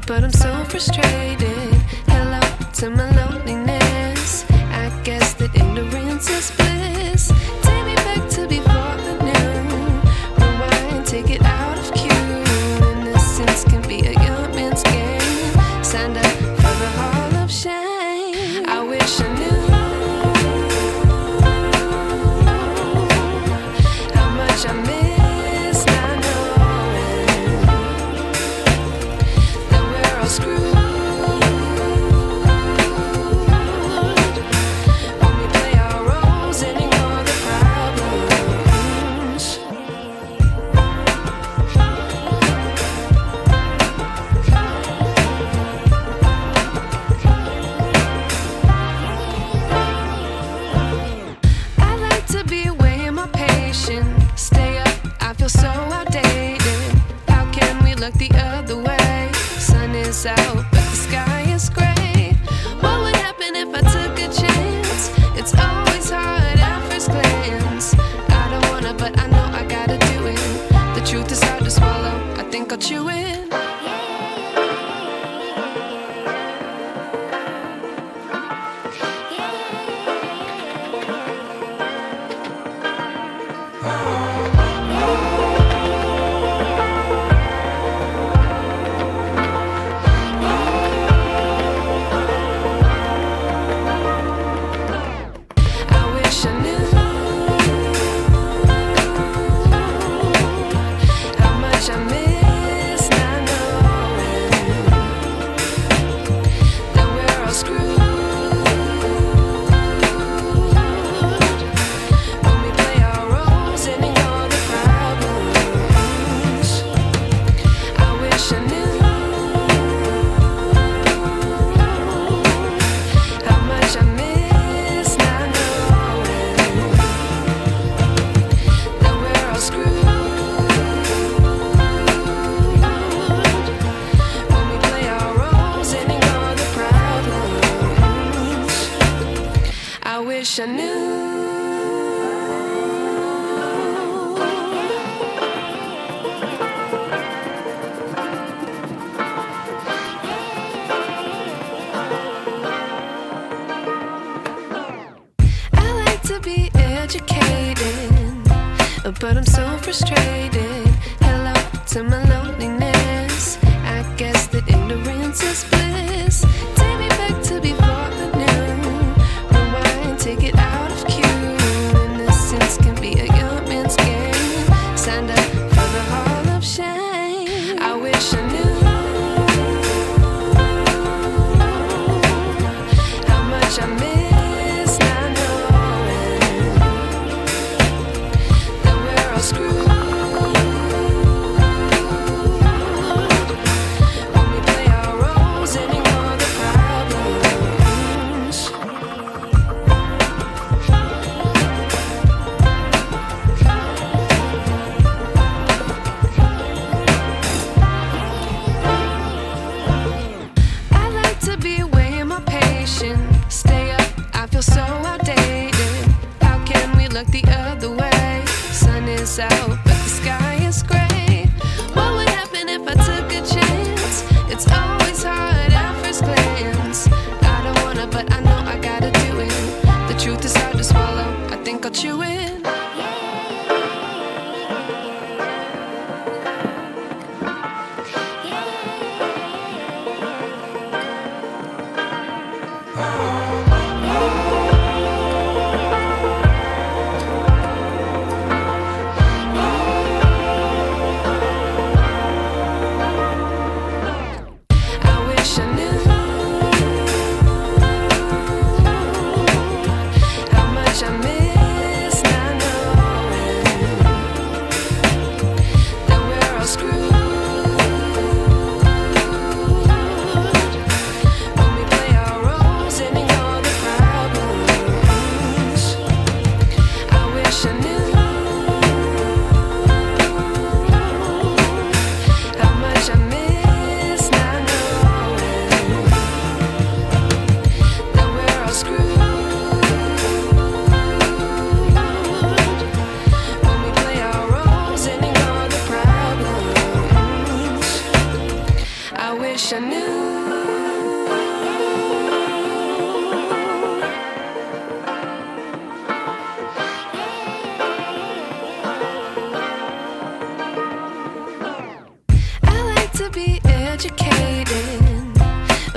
but I'm so frustrated. Hello to my loneliness. I guess that ignorance is bliss. Take me back to before I knew. Rewind, take it out of cue. Innocence can be a young man's game. Signed up for the hall of shame. I wish I knew how much I miss not knowing that we're all screwed. When we play our roles and ignore the problems. I like to be away in my patience. Stay up, I feel so outdated. How can we look the other way? Sun is out, but the sky is gray. What would happen if I took a chance? It's always hard at first glance. I don't wanna, but I know I gotta do it. The truth is hard to swallow, I think I'll chew it. I wish I knew how much I miss not knowing that we're all screwed. When we play our roles and ignore the problems. I wish I knew how much I miss not knowing that we're all screwed. When we play our roles and ignore the problems. I wish I knew. I like to be educated, but I'm so frustrated. Hello to my loneliness. I guess that ignorance is bliss. Take me back to before I knew. Rewind, take it out of cue. Innocence can be a young man's game. Signed up for the hall of shame. I wish I knew how much I miss not knowing that we're all screwed.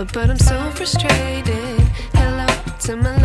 but I'm so frustrated. Hello to my